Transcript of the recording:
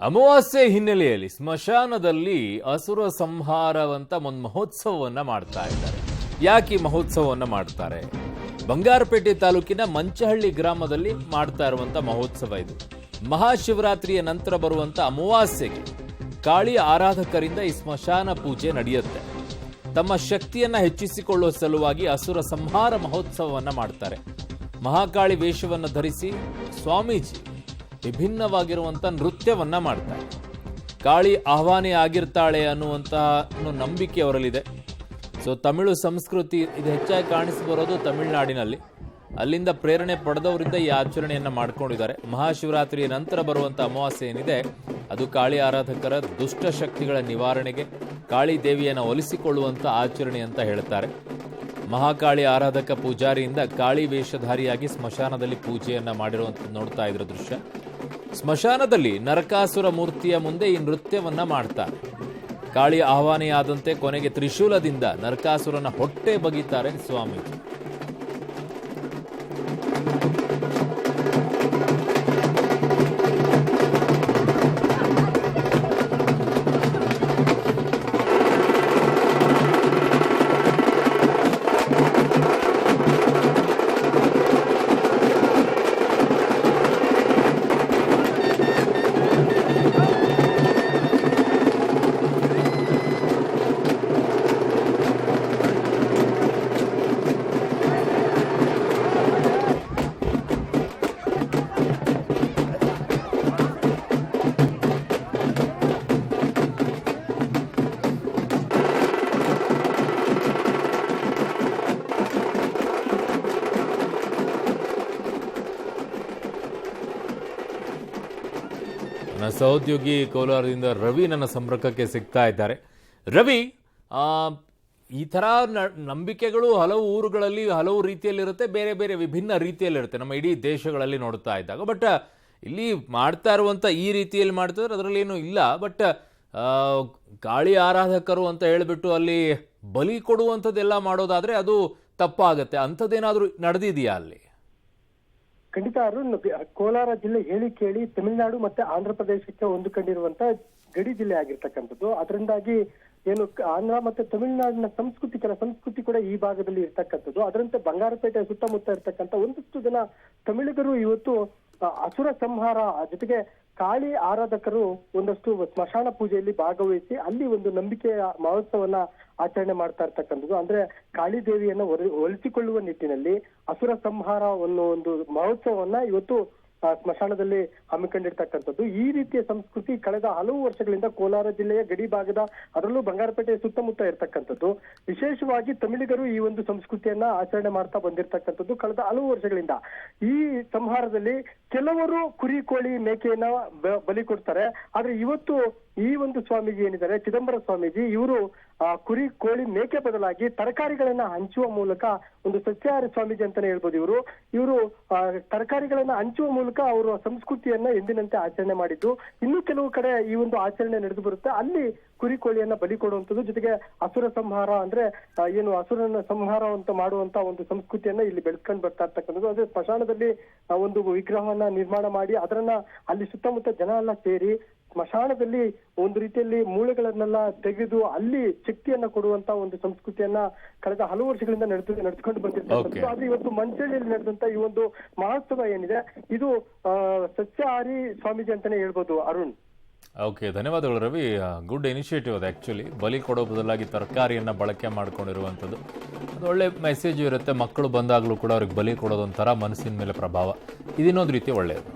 ಅಮಾವಾಸ್ಯೆ ಹಿನ್ನೆಲೆಯಲ್ಲಿ ಸ್ಮಶಾನದಲ್ಲಿ ಅಸುರ ಸಂಹಾರವಂತ ಒಂದು ಮಹೋತ್ಸವವನ್ನ ಮಾಡ್ತಾ ಇದ್ದಾರೆ. ಯಾಕೆ ಈ ಮಹೋತ್ಸವವನ್ನ ಮಾಡ್ತಾರೆ? ಬಂಗಾರಪೇಟೆ ತಾಲೂಕಿನ ಮಂಚಹಳ್ಳಿ ಗ್ರಾಮದಲ್ಲಿ ಮಾಡ್ತಾ ಇರುವಂತ ಮಹೋತ್ಸವ ಇದು. ಮಹಾಶಿವರಾತ್ರಿಯ ನಂತರ ಬರುವಂತ ಅಮಾವಾಸ್ಯೆಗೆ ಕಾಳಿ ಆರಾಧಕರಿಂದ ಈ ಸ್ಮಶಾನ ಪೂಜೆ ನಡೆಯುತ್ತೆ. ತಮ್ಮ ಶಕ್ತಿಯನ್ನ ಹೆಚ್ಚಿಸಿಕೊಳ್ಳುವ ಸಲುವಾಗಿ ಅಸುರ ಸಂಹಾರ ಮಹೋತ್ಸವವನ್ನ ಮಾಡ್ತಾರೆ. ಮಹಾಕಾಳಿ ವೇಷವನ್ನು ಧರಿಸಿ ಸ್ವಾಮೀಜಿ ವಿಭಿನ್ನವಾಗಿರುವಂಥ ನೃತ್ಯವನ್ನ ಮಾಡ್ತಾರೆ. ಕಾಳಿ ಆಹ್ವಾನಿ ಆಗಿರ್ತಾಳೆ ಅನ್ನುವಂತಹ ನಂಬಿಕೆ ಅವರಲ್ಲಿದೆ. ಸೊ ತಮಿಳು ಸಂಸ್ಕೃತಿ ಇದು ಹೆಚ್ಚಾಗಿ ಕಾಣಿಸಿ ಬರೋದು ತಮಿಳುನಾಡಿನಲ್ಲಿ. ಅಲ್ಲಿಂದ ಪ್ರೇರಣೆ ಪಡೆದವರಿಂದ ಈ ಆಚರಣೆಯನ್ನ ಮಾಡ್ಕೊಂಡಿದ್ದಾರೆ. ಮಹಾಶಿವರಾತ್ರಿಯ ನಂತರ ಬರುವಂಥ ಅಮಾವಾಸ್ಯೆ ಏನಿದೆ ಅದು ಕಾಳಿ ಆರಾಧಕರ ದುಷ್ಟ ಶಕ್ತಿಗಳ ನಿವಾರಣೆಗೆ ಕಾಳಿ ದೇವಿಯನ್ನು ಒಲಿಸಿಕೊಳ್ಳುವಂಥ ಆಚರಣೆ ಅಂತ ಹೇಳ್ತಾರೆ. ಮಹಾಕಾಳಿ ಆರಾಧಕ ಪೂಜಾರಿಯಿಂದ ಕಾಳಿ ವೇಷಧಾರಿಯಾಗಿ ಸ್ಮಶಾನದಲ್ಲಿ ಪೂಜೆಯನ್ನ ಮಾಡಿರುವಂಥದ್ದು ನೋಡ್ತಾ ಇದ್ರ ದೃಶ್ಯ. ಸ್ಮಶಾನದಲ್ಲಿ ನರಕಾಸುರ ಮೂರ್ತಿಯ ಮುಂದೆ ಈ ನೃತ್ಯವನ್ನ ಮಾಡ್ತಾರೆ. ಕಾಳಿ ಆಹ್ವಾನಿಯಾದಂತೆ ಕೊನೆಗೆ ತ್ರಿಶೂಲದಿಂದ ನರಕಾಸುರನ ಹೊಟ್ಟೆ ಬಗಿತಾರೆ ಸ್ವಾಮೀಜಿ. ನನ್ನ ಸಹೋದ್ಯೋಗಿ ಕೋಲಾರದಿಂದ ರವಿ ನನ್ನ ಸಂಪರ್ಕಕ್ಕೆ ಸಿಗ್ತಾ ಇದ್ದಾರೆ. ರವಿ, ಈ ಥರ ನಂಬಿಕೆಗಳು ಹಲವು ಊರುಗಳಲ್ಲಿ ಹಲವು ರೀತಿಯಲ್ಲಿರುತ್ತೆ, ಬೇರೆ ಬೇರೆ ವಿಭಿನ್ನ ರೀತಿಯಲ್ಲಿರುತ್ತೆ ನಮ್ಮ ಇಡೀ ದೇಶಗಳಲ್ಲಿ ನೋಡ್ತಾ ಇದ್ದಾಗ. ಬಟ್ ಇಲ್ಲಿ ಮಾಡ್ತಾ ಇರುವಂಥ ಈ ರೀತಿಯಲ್ಲಿ ಮಾಡ್ತಿದ್ರೆ ಅದರಲ್ಲಿ ಏನು ಇಲ್ಲ. ಬಟ್ ಕಾಳಿ ಆರಾಧಕರು ಅಂತ ಹೇಳಿಬಿಟ್ಟು ಅಲ್ಲಿ ಬಲಿ ಕೊಡುವಂಥದ್ದೆಲ್ಲ ಮಾಡೋದಾದ್ರೆ ಅದು ತಪ್ಪಾಗತ್ತೆ. ಅಂಥದ್ದೇನಾದರೂ ನಡೆದಿದೆಯಾ ಅಲ್ಲಿ? ಖಂಡಿತ ಅರುಣ್, ಕೋಲಾರ ಜಿಲ್ಲೆ ಹೇಳಿ ಕೇಳಿ ತಮಿಳುನಾಡು ಮತ್ತೆ ಆಂಧ್ರ ಪ್ರದೇಶಕ್ಕೆ ಹೊಂದಿಕೊಂಡಿರುವಂತ ಗಡಿ ಜಿಲ್ಲೆ ಆಗಿರ್ತಕ್ಕಂಥದ್ದು. ಅದರಿಂದಾಗಿ ಏನು ಆಂಧ್ರ ಮತ್ತೆ ತಮಿಳುನಾಡಿನ ಕೆಲ ಸಂಸ್ಕೃತಿ ಕೂಡ ಈ ಭಾಗದಲ್ಲಿ ಇರ್ತಕ್ಕಂಥದ್ದು. ಅದರಂತೆ ಬಂಗಾರಪೇಟೆ ಸುತ್ತಮುತ್ತ ಇರ್ತಕ್ಕಂಥ ಒಂದಷ್ಟು ಜನ ತಮಿಳಿಗರು ಇವತ್ತು ಅಸುರ ಸಂಹಾರ ಜೊತೆಗೆ ಕಾಳಿ ಆರಾಧಕರು ಒಂದಷ್ಟು ಸ್ಮಶಾನ ಪೂಜೆಯಲ್ಲಿ ಭಾಗವಹಿಸಿ ಅಲ್ಲಿ ಒಂದು ನಂಬಿಕೆಯ ಮಹೋತ್ಸವನ ಆಚರಣೆ ಮಾಡ್ತಾ ಇರ್ತಕ್ಕಂಥದ್ದು. ಅಂದ್ರೆ ಕಾಳಿ ದೇವಿಯನ್ನ ಒಲಿಸಿಕೊಳ್ಳುವ ನಿಟ್ಟಿನಲ್ಲಿ ಅಸುರ ಸಂಹಾರ ಅನ್ನೋ ಒಂದು ಮಹೋತ್ಸವವನ್ನ ಇವತ್ತು ಸ್ಮಶಾನದಲ್ಲಿ ಹಮ್ಮಿಕೊಂಡಿರ್ತಕ್ಕಂಥದ್ದು. ಈ ರೀತಿಯ ಸಂಸ್ಕೃತಿ ಕಳೆದ ಹಲವು ವರ್ಷಗಳಿಂದ ಕೋಲಾರ ಜಿಲ್ಲೆಯ ಗಡಿ ಭಾಗದ, ಅದರಲ್ಲೂ ಬಂಗಾರಪೇಟೆ ಸುತ್ತಮುತ್ತ ಇರ್ತಕ್ಕಂಥದ್ದು. ವಿಶೇಷವಾಗಿ ತಮಿಳಿಗರು ಈ ಒಂದು ಸಂಸ್ಕೃತಿಯನ್ನ ಆಚರಣೆ ಮಾಡ್ತಾ ಬಂದಿರತಕ್ಕಂಥದ್ದು ಕಳೆದ ಹಲವು ವರ್ಷಗಳಿಂದ. ಈ ಸಂಹಾರದಲ್ಲಿ ಕೆಲವರು ಕುರಿ ಕೋಳಿ ಮೇಕೆಯನ್ನ ಬಲಿ ಕೊಡ್ತಾರೆ. ಆದ್ರೆ ಇವತ್ತು ಈ ಒಂದು ಸ್ವಾಮೀಜಿ ಏನಿದ್ದಾರೆ ಚಿದಂಬರ ಸ್ವಾಮೀಜಿ, ಇವರು ಕುರಿ ಕೋಳಿ ಮೇಕೆ ಬದಲಾಗಿ ತರಕಾರಿಗಳನ್ನ ಹಂಚುವ ಮೂಲಕ ಒಂದು ಸಸ್ಯಾಹಾರಿ ಸ್ವಾಮೀಜಿ ಅಂತಾನೆ ಹೇಳ್ಬೋದು. ಇವರು ತರಕಾರಿಗಳನ್ನ ಹಂಚುವ ಮೂಲಕ ಅವರು ಸಂಸ್ಕೃತಿಯನ್ನ ಎಂದಿನಂತೆ ಆಚರಣೆ ಮಾಡಿದ್ದು. ಇನ್ನು ಕೆಲವು ಕಡೆ ಈ ಒಂದು ಆಚರಣೆ ನಡೆದು ಬರುತ್ತೆ, ಅಲ್ಲಿ ಕುರಿ ಕೋಳಿಯನ್ನ ಬಲಿ ಕೊಡುವಂಥದ್ದು, ಜೊತೆಗೆ ಅಸುರ ಸಂಹಾರ ಅಂದ್ರೆ ಏನು ಅಸುರನ ಸಂಹಾರ ಅಂತ ಮಾಡುವಂತ ಒಂದು ಸಂಸ್ಕೃತಿಯನ್ನ ಇಲ್ಲಿ ಬೆಳೆಸ್ಕೊಂಡು ಬರ್ತಾ ಇರ್ತಕ್ಕಂಥದ್ದು. ಅದೇ ಸ್ಮಶಾನದಲ್ಲಿ ಒಂದು ವಿಗ್ರಹವನ್ನ ನಿರ್ಮಾಣ ಮಾಡಿ ಅದರನ್ನ ಅಲ್ಲಿ ಸುತ್ತಮುತ್ತ ಜನ ಎಲ್ಲ ಸೇರಿ ಸ್ಮಶಾನದಲ್ಲಿ ಒಂದು ರೀತಿಯಲ್ಲಿ ಮೂಳೆಗಳನ್ನೆಲ್ಲ ತೆಗೆದು ಅಲ್ಲಿ ಶಕ್ತಿಯನ್ನ ಕೊಡುವಂತ ಒಂದು ಸಂಸ್ಕೃತಿಯನ್ನ ಕಳೆದ ಹಲವು ವರ್ಷಗಳಿಂದ ನಡೆದುಕೊಂಡು ಬಂದಿರ್ತಕ್ಕಂಥದ್ದು. ಆದ್ರೆ ಇವತ್ತು ಮಂಚಳ್ಳಿಯಲ್ಲಿ ನಡೆದಂತ ಈ ಒಂದು ಮಹೋತ್ಸವ ಏನಿದೆ ಇದು ಸಸ್ಯಾಹಾರಿ ಸ್ವಾಮೀಜಿ ಅಂತಾನೆ ಹೇಳ್ಬೋದು ಅರುಣ್. ಓಕೆ, ಧನ್ಯವಾದಗಳು ರವಿ. ಗುಡ್ ಇನಿಷಿಯೇಟಿವ್ ಅದು. ಆ್ಯಕ್ಚುಲಿ ಬಲಿ ಕೊಡೋ ಬದಲಾಗಿ ತರಕಾರಿಯನ್ನು ಬಳಕೆ ಮಾಡ್ಕೊಂಡಿರುವಂಥದ್ದು ಅದು ಒಳ್ಳೆ ಮೆಸೇಜ್ ಇರುತ್ತೆ. ಮಕ್ಕಳು ಬಂದಾಗಲೂ ಕೂಡ ಅವ್ರಿಗೆ ಬಲಿ ಕೊಡೋದೊಂಥರ ಮನಸ್ಸಿನ ಮೇಲೆ ಪ್ರಭಾವ, ಇದಿನ್ನೊಂದು ರೀತಿ ಒಳ್ಳೆಯದು.